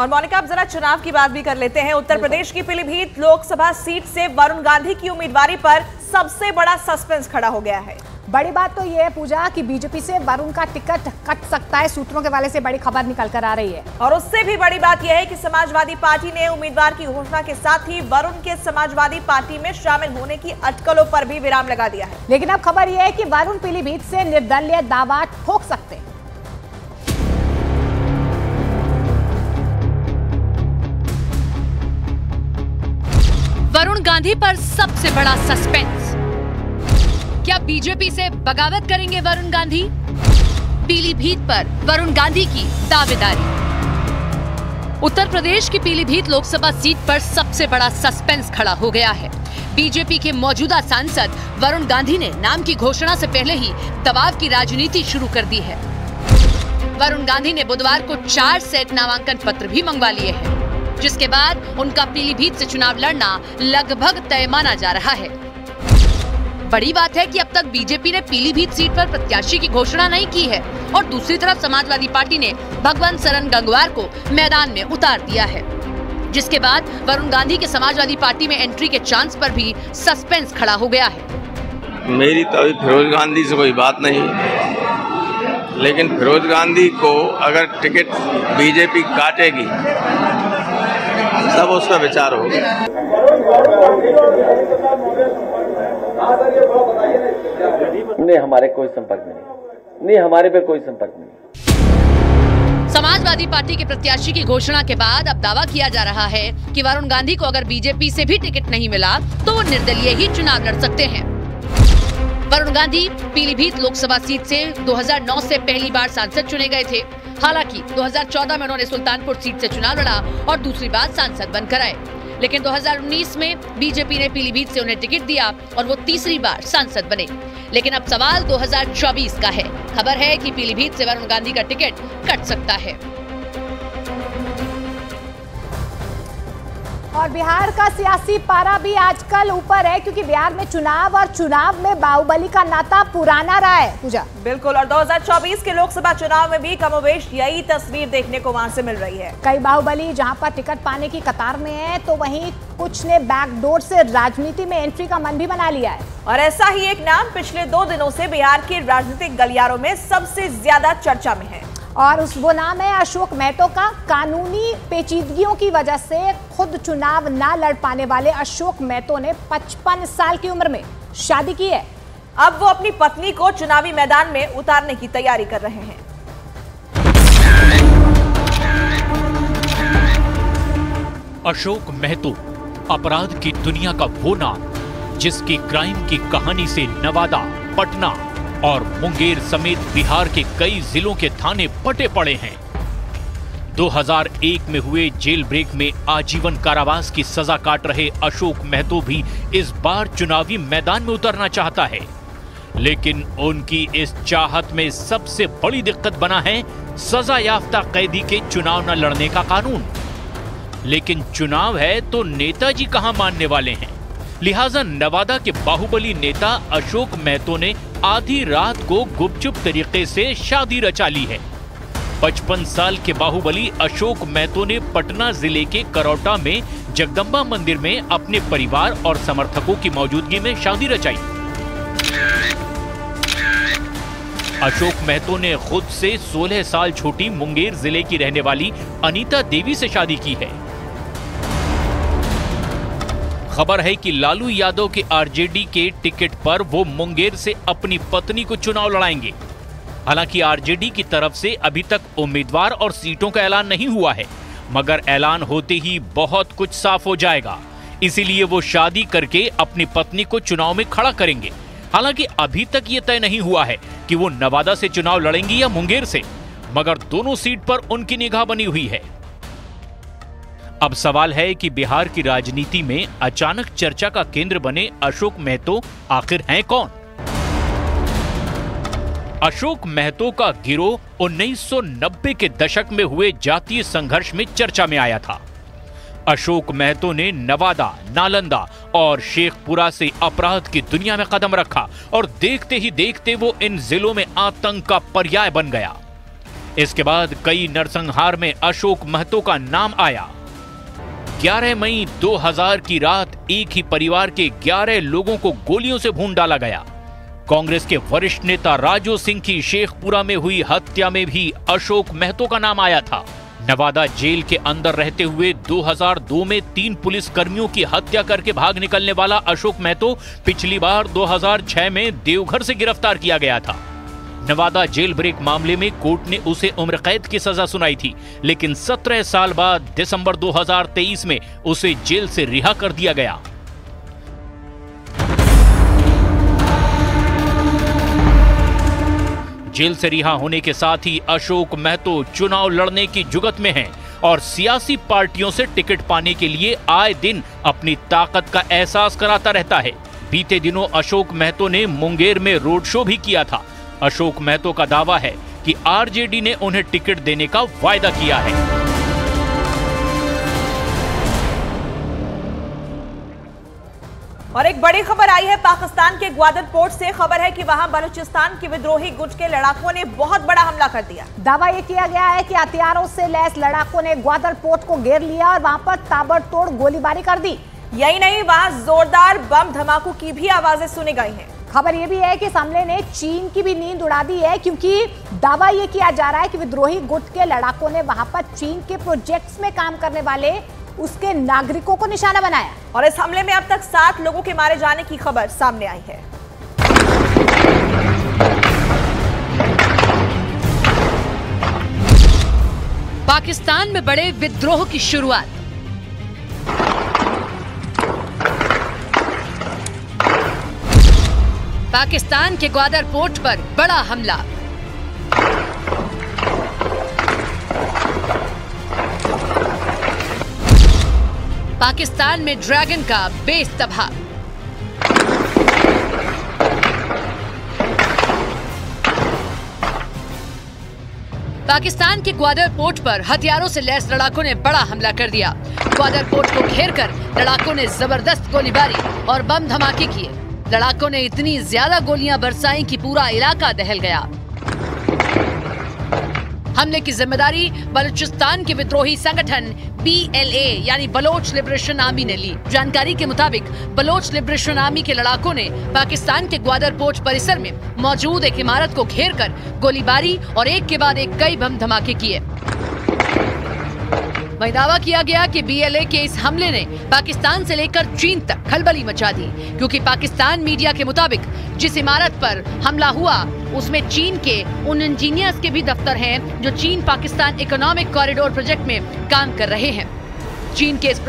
और मोनिका, अब जरा चुनाव की बात भी कर लेते हैं। उत्तर प्रदेश की पीलीभीत लोकसभा सीट से वरुण गांधी की उम्मीदवारी पर सबसे बड़ा सस्पेंस खड़ा हो गया है। बड़ी बात तो ये है पूजा कि बीजेपी से वरुण का टिकट कट सकता है। सूत्रों के वाले से बड़ी खबर निकल कर आ रही है। और उससे भी बड़ी बात यह है कि समाजवादी पार्टी ने उम्मीदवार की घोषणा के साथ ही वरुण के समाजवादी पार्टी में शामिल होने की अटकलों पर भी विराम लगा दिया है। लेकिन अब खबर यह है कि वरुण पीलीभीत से निर्दलीय दावा ठोक सकते हैं। वरुण गांधी पर सबसे बड़ा सस्पेंस। क्या बीजेपी से बगावत करेंगे वरुण गांधी? पीलीभीत पर वरुण गांधी की दावेदारी। उत्तर प्रदेश की पीलीभीत लोकसभा सीट पर सबसे बड़ा सस्पेंस खड़ा हो गया है। बीजेपी के मौजूदा सांसद वरुण गांधी ने नाम की घोषणा से पहले ही दबाव की राजनीति शुरू कर दी है। वरुण गांधी ने बुधवार को 4 सेट नामांकन पत्र भी मंगवा लिए हैं, जिसके बाद उनका पीलीभीत से चुनाव लड़ना लगभग तय माना जा रहा है। बड़ी बात है कि अब तक बीजेपी ने पीलीभीत सीट पर प्रत्याशी की घोषणा नहीं की है और दूसरी तरफ समाजवादी पार्टी ने भगवंत सरन गंगवार को मैदान में उतार दिया है, जिसके बाद वरुण गांधी के समाजवादी पार्टी में एंट्री के चांस पर भी सस्पेंस खड़ा हो गया है। मेरी तो अभी फिरोज गांधी से कोई बात नहीं, लेकिन फिरोज गांधी को अगर टिकट बीजेपी काटेगी तब उसका विचार होगा। नहीं, हमारे कोई संपर्क में नहीं, हमारे पे कोई संपर्क नहीं। समाजवादी पार्टी के प्रत्याशी की घोषणा के बाद अब दावा किया जा रहा है कि वरुण गांधी को अगर बीजेपी से भी टिकट नहीं मिला तो वो निर्दलीय ही चुनाव लड़ सकते हैं। वरुण गांधी पीलीभीत लोकसभा सीट से 2009 से पहली बार सांसद चुने गए थे। हालांकि 2014 में उन्होंने सुल्तानपुर सीट से चुनाव लड़ा और दूसरी बार सांसद बनकर आए, लेकिन 2019 में बीजेपी ने पीलीभीत से उन्हें टिकट दिया और वो तीसरी बार सांसद बने। लेकिन अब सवाल 2024 का है। खबर है कि पीलीभीत से वरुण गांधी का टिकट कट सकता है। और बिहार का सियासी पारा भी आजकल ऊपर है, क्योंकि बिहार में चुनाव और चुनाव में बाहुबली का नाता पुराना रहा है। पूजा, बिल्कुल, और 2024 के लोकसभा चुनाव में भी कमोबेश यही तस्वीर देखने को वहां से मिल रही है। कई बाहुबली जहां पर टिकट पाने की कतार में है, तो वहीं कुछ ने बैकडोर से राजनीति में एंट्री का मन भी बना लिया है। और ऐसा ही एक नाम पिछले 2 दिनों से बिहार के राजनीतिक गलियारों में सबसे ज्यादा चर्चा में है, और वो नाम है अशोक महतो का। कानूनी पेचीदगियों की वजह से खुद चुनाव ना लड़ पाने वाले अशोक महतो ने 55 साल की उम्र में शादी की है। अब वो अपनी पत्नी को चुनावी मैदान में उतारने की तैयारी कर रहे हैं। अशोक महतो अपराध की दुनिया का वो नाम जिसकी क्राइम की कहानी से नवादा, पटना और मुंगेर समेत बिहार के कई जिलों के थाने पटे पड़े हैं। 2001 में हुए जेल ब्रेक में आजीवन कारावास की सजा काट रहे अशोक महतो भी इस बार चुनावी मैदान में उतरना चाहता है, लेकिन उनकी इस चाहत में सबसे बड़ी दिक्कत बना है सजा याफ्ता कैदी के चुनाव न लड़ने का कानून। लेकिन चुनाव है तो नेताजी कहां मानने वाले हैं, लिहाजा नवादा के बाहुबली नेता अशोक महतो ने आधी रात को गुपचुप तरीके से शादी रचा ली है। 55 साल के बाहुबली अशोक महतो ने पटना जिले के करौटा में जगदम्बा मंदिर में अपने परिवार और समर्थकों की मौजूदगी में शादी रचाई। अशोक महतो ने खुद से 16 साल छोटी मुंगेर जिले की रहने वाली अनीता देवी से शादी की है। खबर है कि लालू यादव के आरजेडी के टिकट पर वो मुंगेर से अपनी पत्नी को चुनाव लड़ाएंगे। हालांकि आरजेडी की तरफ से अभी तक उम्मीदवार और सीटों का ऐलान नहीं हुआ है, मगर ऐलान होते ही बहुत कुछ साफ हो जाएगा। इसीलिए वो शादी करके अपनी पत्नी को चुनाव में खड़ा करेंगे। हालांकि अभी तक ये तय नहीं हुआ है कि वो नवादा से चुनाव लड़ेंगी या मुंगेर से, मगर दोनों सीट पर उनकी निगाह बनी हुई है। अब सवाल है कि बिहार की राजनीति में अचानक चर्चा का केंद्र बने अशोक महतो आखिर हैं कौन? अशोक महतो का गिरोह 1990 के दशक में हुए जातीय संघर्ष में चर्चा में आया था। अशोक महतो ने नवादा, नालंदा और शेखपुरा से अपराध की दुनिया में कदम रखा और देखते ही देखते वो इन जिलों में आतंक का पर्याय बन गया। इसके बाद कई नरसंहार में अशोक महतो का नाम आया। 11 मई 2000 की रात एक ही परिवार के 11 लोगों को गोलियों से भून डाला गया। कांग्रेस के वरिष्ठ नेता राजू सिंह की शेखपुरा में हुई हत्या में भी अशोक महतो का नाम आया था। नवादा जेल के अंदर रहते हुए 2002 में 3 पुलिस कर्मियों की हत्या करके भाग निकलने वाला अशोक महतो पिछली बार 2006 में देवघर से गिरफ्तार किया गया था। नवादा जेल ब्रेक मामले में कोर्ट ने उसे उम्र कैद की सजा सुनाई थी, लेकिन 17 साल बाद दिसंबर 2023 में उसे जेल से रिहा कर दिया गया। जेल से रिहा होने के साथ ही अशोक महतो चुनाव लड़ने की जुगत में हैं और सियासी पार्टियों से टिकट पाने के लिए आए दिन अपनी ताकत का एहसास कराता रहता है। बीते दिनों अशोक महतो ने मुंगेर में रोड शो भी किया था। अशोक महतो का दावा है कि आरजेडी ने उन्हें टिकट देने का वायदा किया है। और एक बड़ी खबर आई है पाकिस्तान के ग्वादर पोर्ट से। खबर है कि वहां बलूचिस्तान के विद्रोही गुट के लड़ाकों ने बहुत बड़ा हमला कर दिया। दावा यह किया गया है कि हथियारों से लैस लड़ाकों ने ग्वादर पोर्ट को घेर लिया और वहां पर ताबड़तोड़ गोलीबारी कर दी। यही नहीं, वहां जोरदार बम धमाकों की भी आवाजें सुनी गई हैं। खबर यह भी है कि इस हमले ने चीन की भी नींद उड़ा दी है, क्योंकि दावा यह किया जा रहा है कि विद्रोही गुट के लड़ाकों ने वहां पर चीन के प्रोजेक्ट्स में काम करने वाले उसके नागरिकों को निशाना बनाया। और इस हमले में अब तक 7 लोगों के मारे जाने की खबर सामने आई है। पाकिस्तान में बड़े विद्रोह की शुरुआत। पाकिस्तान के ग्वादर पोर्ट पर बड़ा हमला। पाकिस्तान में ड्रैगन का बेस तबाह। पाकिस्तान के ग्वादर पोर्ट पर हथियारों से लैस लड़ाकों ने बड़ा हमला कर दिया। ग्वादर पोर्ट को घेरकर लड़ाकों ने जबरदस्त गोलीबारी और बम धमाके किए। लड़ाकों ने इतनी ज्यादा गोलियां बरसाई कि पूरा इलाका दहल गया। हमले की जिम्मेदारी बलूचिस्तान के विद्रोही संगठन BLA यानी बलोच लिबरेशन आर्मी ने ली। जानकारी के मुताबिक बलोच लिबरेशन आर्मी के लड़ाकों ने पाकिस्तान के ग्वादर पोर्ट परिसर में मौजूद एक इमारत को घेरकर गोलीबारी और एक के बाद एक कई बम धमाके किए। वहीं दावा किया गया कि BLA के इस हमले ने पाकिस्तान से लेकर चीन तक खलबली मचा दी, क्योंकि पाकिस्तान मीडिया के मुताबिक जिस इमारत पर हमला हुआ उसमें चीन के उन इंजीनियर्स के भी दफ्तर हैं जो चीन पाकिस्तान इकोनॉमिक कॉरिडोर प्रोजेक्ट में काम कर रहे हैं। चीन के इस